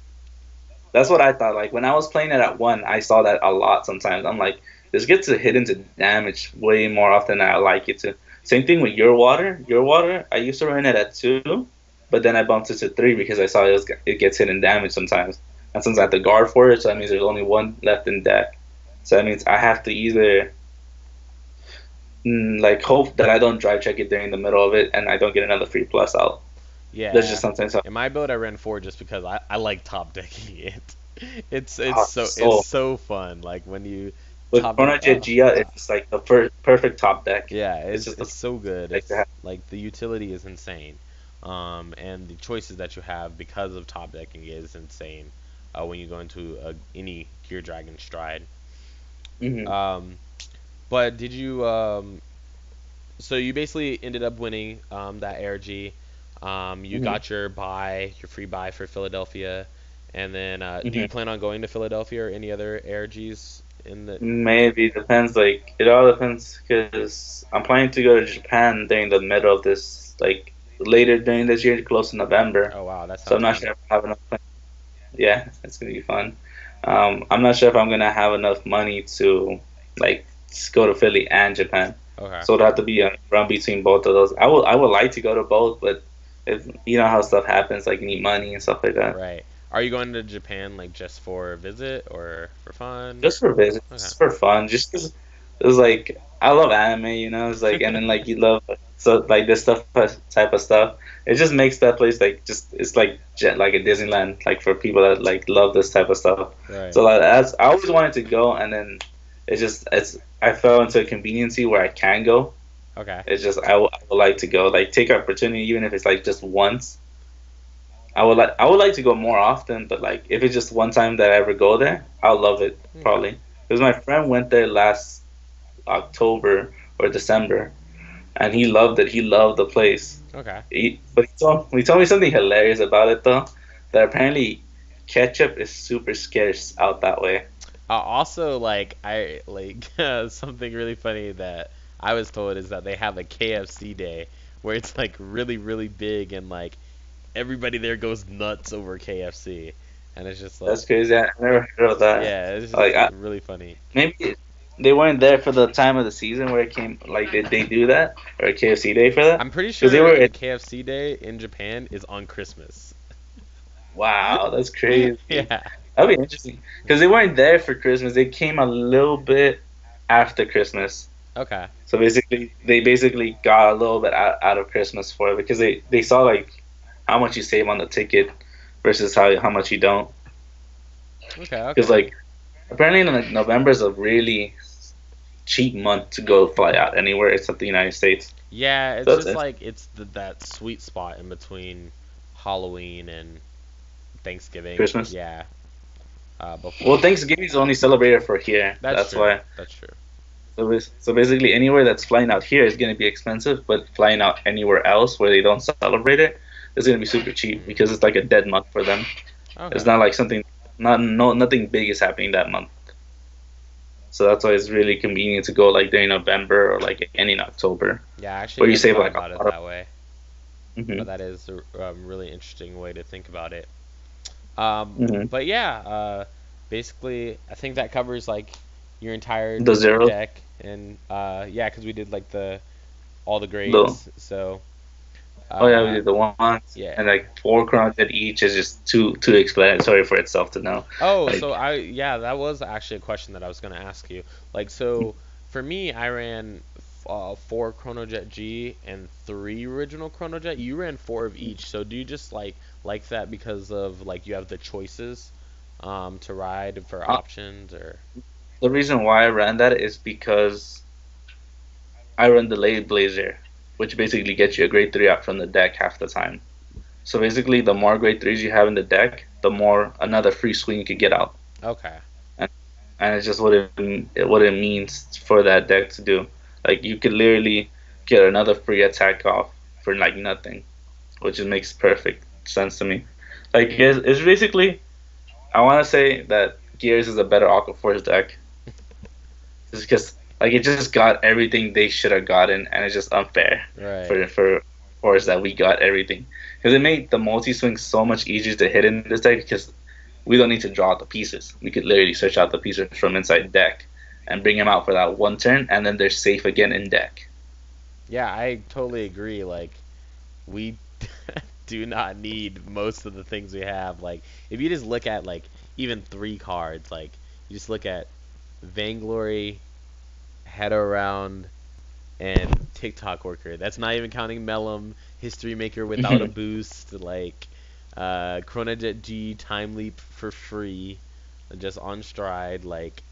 That's what I thought. Like when I was playing it at one, I saw that a lot sometimes. I'm like, this gets to hit into damage way more often than I like it to. Same thing with your water. Your water, I used to run it at two, but then I bumped it to three because I saw it gets hit in damage sometimes. And since I have to guard for it, so that means there's only one left in deck. So that means I have to either like hope that I don't drive check it during the middle of it and I don't get another free plus out. That's just Yeah. sometimes how. In my build, I ran 4 just because I like top decking it. Oh, It's so so fun. Like when you with top deck. Chrono Jet Gia, it's like the perfect top deck. Yeah, It's just the it's so good. deck to It's have. like the utility is insane, and the choices that you have because of top decking is insane. When you go into any Gear Dragon stride. Hmm. Um, but did you so you basically ended up winning that ARG. You Hmm. got your free buy for Philadelphia, and then do Hmm. you plan on going to Philadelphia or any other ARGs in the? Maybe depends. Like it all depends because I'm planning to go to Japan during the middle of this, like later during this year, close to November. Oh wow, that So I'm sounds not fun. sure if I have enough. Yeah, it's gonna be fun. I'm not sure if I'm gonna have enough money to like just go to Philly and Japan. Okay. So it'll have to be a run between both of those. I would like to go to both, but if you know how stuff happens, like you need money and stuff like that. Right. Are you going to Japan like just for a visit or for fun Just or? for visits, Okay. just for fun. Just 'cause it was like I love anime, you know. It's like and then like you love so like this stuff type of stuff. It just makes that place like just it's like like a Disneyland like for people that like love this type of stuff. Right. So like that's I always wanted to go and then it's I fell into a conveniency where I can go. Okay. It's just I would like to go like take opportunity even if it's like just once. I would like to go more often, but like if it's just one time that I ever go there, I'll love it Okay. probably. Because my friend went there last October or December, and he loved it. He loved the place. Okay. But he told me something hilarious about it though. That apparently ketchup is super scarce out that way. Also, like I like something really funny that I was told is that they have a KFC day where it's like really really big and like everybody there goes nuts over KFC, and it's just like That's crazy. I never heard of that. yeah, it's Like, just really funny. maybe they weren't there for the time of the season where it came. Like, did they do that or KFC Day for that? I'm pretty Because they sure were. the KFC day in Japan is on Christmas. Wow, that's crazy. Yeah. That'd be interesting. Because they weren't there for Christmas. They came a little bit after Christmas. Okay. So basically, they basically got a little bit out of Christmas for it because they saw like how much you save on the ticket versus how much you don't. Okay. Because Okay. like apparently like, November is a really cheap month to go fly out anywhere except the United States. Yeah, it's So just like it's that sweet spot in between Halloween and Thanksgiving. Christmas. Yeah. Before. Well, Thanksgiving is only celebrated for here. That's True. why. That's true. So basically, anywhere that's flying out here is going to be expensive, but flying out anywhere else where they don't celebrate it is going to be super cheap because it's like a dead month for them. Okay. It's not like nothing big is happening that month. So that's why it's really convenient to go like during November or like any in October, Yeah, I actually where you never save thought like about a it lot of. that way. But Mhm. that is a really interesting way to think about it. Mhm. But yeah, basically, I think that covers like your entire The zeros, deck, and yeah, because we did like all the the grades. So oh yeah, we uh, did the ones yeah. and like 4 crowns at each is just too explanatory for itself to know. Oh, so Like, yeah, that was actually a question that I was gonna ask you. Like, so for me, I ran 4 Chronojet G and 3 original Chronojet. You ran 4 of each. So do you just like that because of like you have the choices to ride for uh, options or? the reason why I ran that is because I run the Lady Blazer, which basically gets you a grade 3 out from the deck half the time. So basically, the more grade 3s you have in the deck, the more another free swing you could get out. Okay. And, and it's just what it means for that deck to do. Like, you could literally get another free attack off for like nothing, which just makes perfect sense to me. Like, it's basically, I want to say that Gears is a better Aqua Force deck. Just because like it just got everything they should have gotten, and it's just unfair Right. for us that we got everything because it made the multi swing so much easier to hit in this deck because we don't need to draw out the pieces. We could literally search out the pieces from inside deck and bring them out for that one turn, and then they're safe again in deck. Yeah, I totally agree. Like, we do not need most of the things we have. Like, if you just look at like even 3 cards, like you just look at Vainglory, Head Around, and TikTok Worker. That's not even counting Mellum, History Maker without a boost, like Chronojet G, Time Leap for free, just on stride. Like,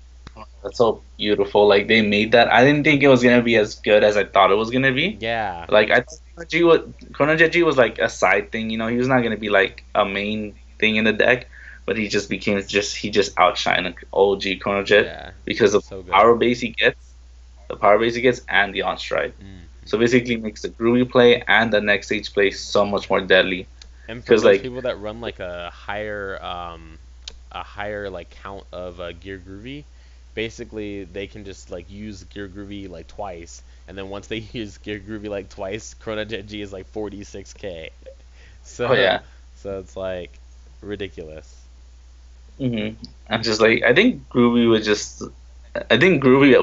That's so beautiful. Like they made that. I didn't think it was gonna be as good as I thought it was gonna be. yeah, Like I thought Chrono G was like a side thing, you know. He was not gonna be like a main thing in the deck, but he just outshined OG Chrono Jet yeah, because of so good. the power base he gets, and the on stride. Mm. So basically, it makes the groovy play and the next stage play so much more deadly. And for Because those like, people that run like a higher like count of Gear Groovy, basically they can just like use Gear Groovy like twice, and then once they use Gear Groovy like twice, Chronojet G is like 46k. oh So yeah, so it's like ridiculous. I'm just like I think groovy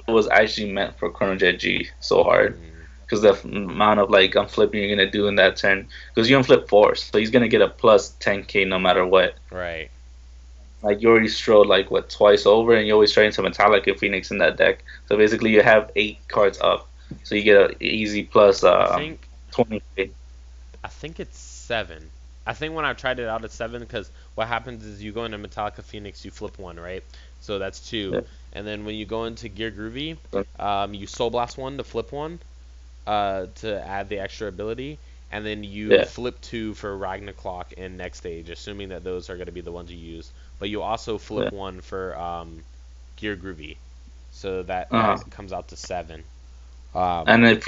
was actually meant for Chrono Jet G so hard. Mm, Because the amount of like unflipping you're gonna do in that turn, because you unflip 4, so he's gonna get a plus 10k no matter what. right. Like you already strode like what twice over, and you always try into Metallic and Phoenix in that deck. So basically, you have 8 cards up, so you get a easy plus I think 20k. I think it's 7. I think when I tried it out at 7, because what happens is you go into Metallica Phoenix, you flip 1, right? So that's 2. Yeah. And then when you go into Gear Groovy, you Soul Blast 1 to flip 1, to add the extra ability, and then you Yeah. flip 2 for Ragnarok and Next Stage, assuming that those are going to be the ones you use. But you also flip Yeah. 1 for Gear Groovy, so that Uh-huh. that comes out to 7. And if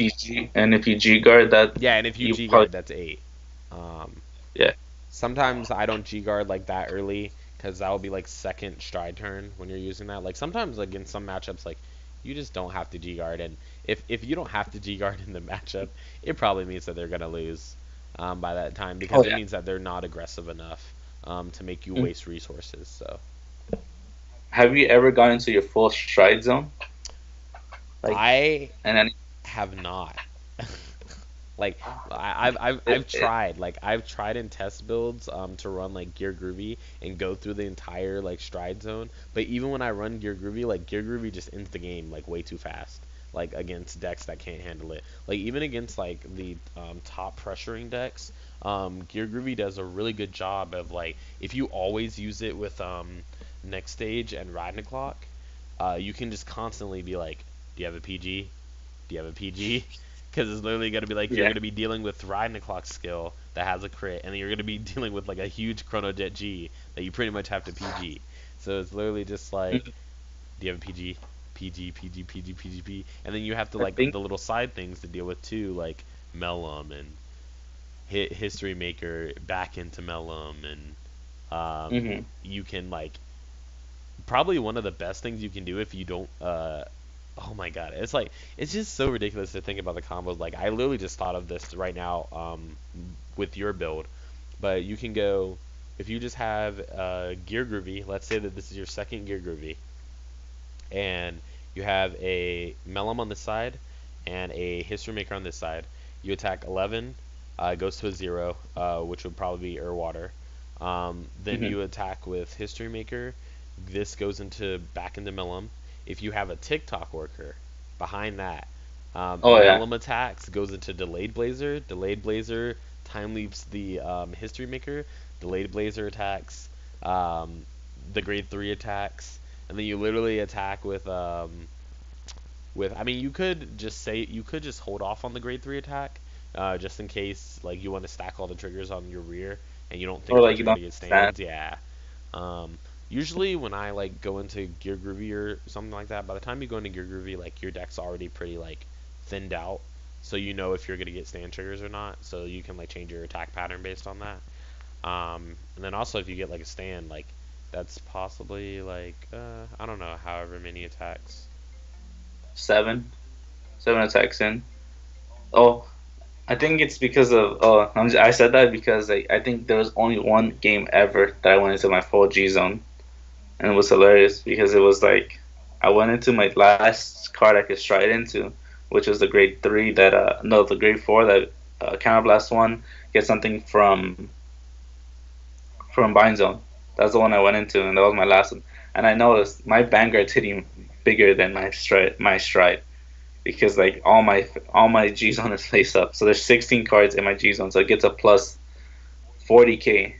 you G guard that, Yeah, and if you you G probably guard, that's 8. Um, yeah. Sometimes I don't G guard like that early because that will be like second stride turn when you're using that. Like sometimes like in some matchups like You just don't have to G guard, and if you don't have to G guard in the matchup, it probably means that they're gonna lose by that time because Oh it yeah. means that they're not aggressive enough to make you Mm. waste resources. So Have you ever gone into your full stride zone? Like, I and then have not. Like I've it, tried in test builds to run like Gear Groovy and go through the entire like stride zone, but even when I run Gear Groovy, like Gear Groovy just ends the game like way too fast, like against decks that can't handle it. Like even against like the top pressuring decks, Gear Groovy does a really good job of like if you always use it with next stage and riding clock, you can just constantly be like, do you have a PG? Do you have a PG? Because it's literally going to be like you're yeah. going to be dealing with riding the clock skill that has a crit, and then you're going to be dealing with like a huge Chrono Jet G that you pretty much have to PG. So it's literally just like, Mhm. do you have a PG? PG, PG, PG, PG, P, and then you have to I like think the little side things to deal with too, like Mellum and hit History Maker back into Mellum, and hmm you can like probably one of the best things you can do if you don't oh my god, it's like it's just so ridiculous to think about the combos. Like I literally just thought of this right now with your build, but you can go if you just have Gear Groovy. Let's say that this is your second Gear Groovy, and you have a Mellum on this side and a History Maker on this side. You attack 11, goes to a 0, which would probably be Water. Then hmm you attack with History Maker. This goes into back into Mellum. If you have a TikTok worker behind that, Oh yeah. Mellum attacks goes into Delayed Blazer. Delayed Blazer time leaps the History Maker. Delayed Blazer attacks the grade 3 attacks, and then you literally attack with I mean you could just hold off on the grade 3 attack just in case like you want to stack all the triggers on your rear and you don't Or think like that you you're don't gonna get stand. stands. Yeah. Um, Usually when I like go into Gear Groovy or something like that, by the time you go into Gear Groovy, like your deck's already pretty like thinned out, so you know if you're gonna get stand triggers or not. So you can like change your attack pattern based on that. And then also if you get like a stand, like that's possibly like I don't know, however many attacks. Seven, seven attacks in. Oh, I think it's because of. Oh, I said that because I think there was only one game ever that I went into my full G zone, and it was hilarious because it was like I went into my last card I could stride into, which was the grade 3 that no, the grade 4 that counterblast one get something from Bind Zone. That's the one I went into, and that was my last one. And I noticed my Vanguard's hitting bigger than my stride because like all my G zone is face up. So there's 16 cards in my G zone, so it gets a plus 40k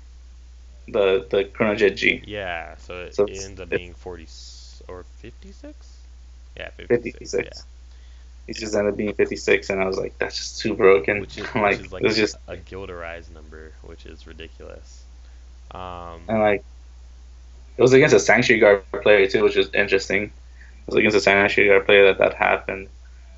the Chrono Jet G. Yeah, so So it ends up it's being 40 or 56. Yeah, 56. Yeah, 56. It just ended up being 56, and I was like, that's just too broken. I'm which like, is it like was just a Gilderized number, which is ridiculous. and like it was against a Sanctuary Guard player too, which was interesting. It was against a Sanctuary Guard player that happened,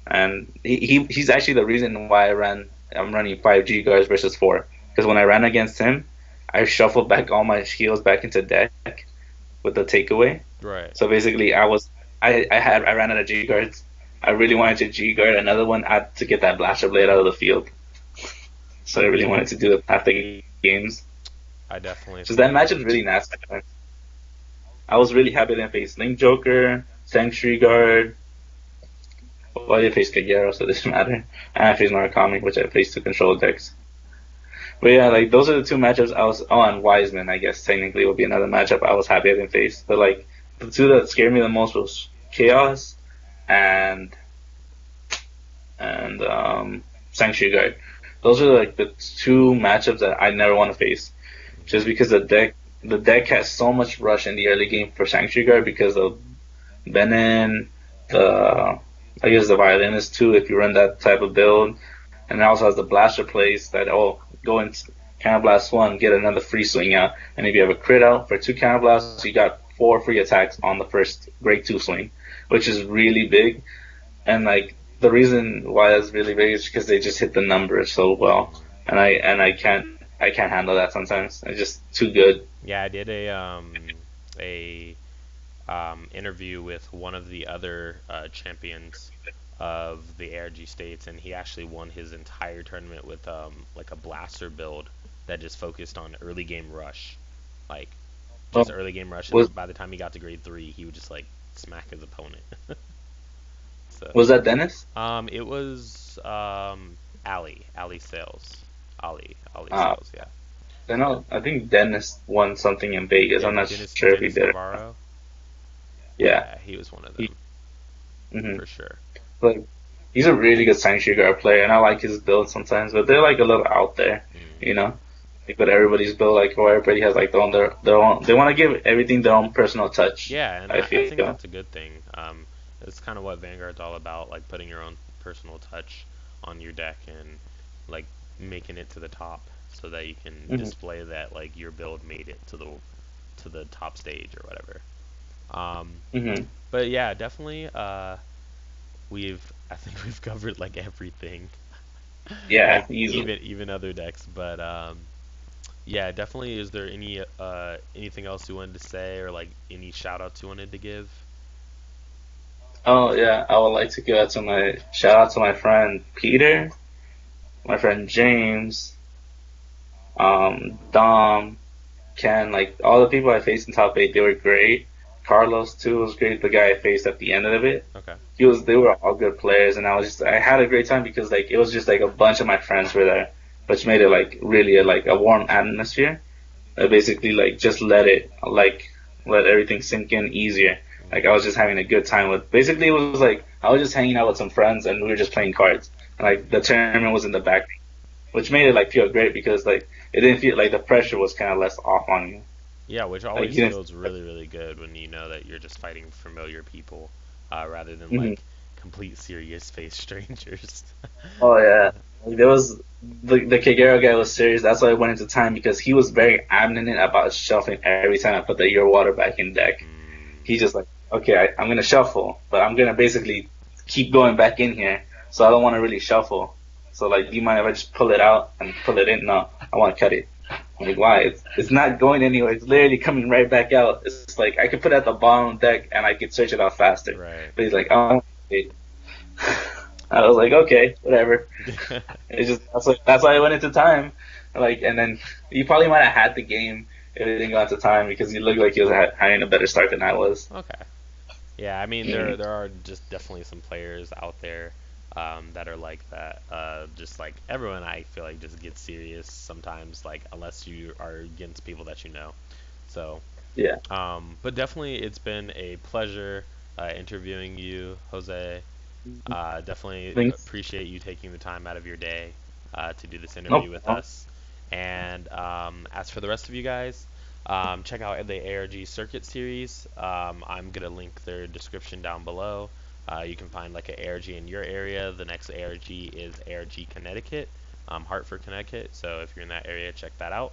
and he's actually the reason why I'm running 5G guards versus 4 because when I ran against him, I shuffled back all my heals back into deck with the takeaway. Right. So basically, I ran out of G guards. I really wanted to G guard another one to get that Blaster Blade out of the field. So I really wanted to do it after games. I definitely Just that feel match you. is really nasty. I was really happy that I faced Link Joker, Sanctuary Guard. Well, I did face Kagero, so it doesn't matter. And I faced Murakami, which I faced to control decks. But yeah, like those are the two matchups I was. Oh, and Wiseman, I guess technically would be another matchup I was happy I didn't face. But like the two that scared me the most was Chaos and Sanctuary Guard. Those are like the two matchups that I never want to face, just Hmm. because the deck has so much rush in the early game for Sanctuary Guard because of Benin, the I guess the Violinist too if you run that type of build, and it also has the Blaster plays that go in Counterblast 1, get another free swing out, and if you have a crit out for 2 Counterblasts, you got 4 free attacks on the first Grade 2 swing, which is really big. And like the reason why that's really big is because they just hit the numbers so well, and I can't handle that sometimes. It's just too good. Yeah, I did a interview with one of the other champions of the ARG states, and he actually won his entire tournament with like a blaster build that just focused on early game rush, like just Oh, early game rush, was and by the time he got to grade 3, he would just like smack his opponent. So, was that Dennis? it was Ali Sales, Ali Uh, Sales, yeah, I know. I think Dennis won something in Vegas. yeah, I'm not sure if he Dennis did it. Navarro, Yeah. yeah, he was one of He, them hmm for sure. Like, he's a really good sanctuary guard player, and I like his build sometimes, but they're like a little out there, you Mm. know. Like, but everybody's build, like, or everybody has like their own. They want to give everything their own personal touch. Yeah, and I I think feel. that's a good thing. It's kind of what Vanguard's all about, like putting your own personal touch on your deck and like making it to the top so that you can Hmm display that like your build made it to the top stage or whatever. Um, hmm but yeah, definitely. I think we've covered like everything, Yeah, like easily. even other decks. But yeah, definitely. Is there anything else you wanted to say or like any shout outs you wanted to give? Oh yeah, I would like to give out to my shout out to my friend Peter, my friend James, Dom, Ken, like all the people I faced in top eight, they were great. Carlos too was great. The guy I faced at the end of it, Okay. they were all good players, and I had a great time because like it was just like a bunch of my friends were there, which made it like really like a warm atmosphere. I basically like just let everything sink in easier. Like I Mm. was just having a good time with. Basically, it was like I was just hanging out with some friends and we were just playing cards. And like the tournament was in the back, which made it like feel great because like it didn't feel like the pressure was kind of less off on you. Yeah, which Like always you didn't. feels really, really good when you know that you're just fighting familiar people, rather than Mhm. like complete serious face strangers. Oh yeah, like, there was the Kagero guy was serious. That's why I went into time because he was very adamant about shuffling every time I put the your water back in deck. Mm, He's just like, okay, I'm gonna shuffle, but I'm gonna basically keep going back in here, so I don't want to really shuffle. So like, do you mind if I just pull it out and pull it in? No, I want to cut it. I'm like, why? It's not going anywhere. It's literally coming right back out. It's like I could put it at the bottom of the deck and I could search it out faster. right. But he's like, oh, wait. I was like, okay, whatever. It's just that's why I went into time. Like, and then you probably might have had the game if it didn't go into time because you looked like you was having a better start than I was. Okay. Yeah, I mean Mm-hmm. there are just definitely some players out there that are like that. Just like everyone, I feel like just gets serious sometimes, like unless you are against people that you know. So, Yeah. but definitely it's been a pleasure interviewing you, Jose. Definitely Thanks. appreciate you taking the time out of your day to do this No interview with problem. us. And as for the rest of you guys, check out the ARG Circuit Series. I'm going to link their description down below. You can find like an ARG in your area. The next ARG is ARG Connecticut, Hartford, Connecticut. So if you're in that area, check that out.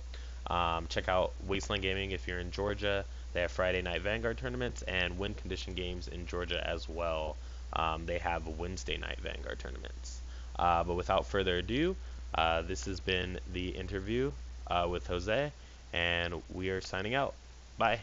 Check out Wasteland Gaming if you're in Georgia. They have Friday night Vanguard tournaments and win condition games in Georgia as well. They have Wednesday night Vanguard tournaments. But without further ado, this has been the interview with Jose, and we are signing out. Bye.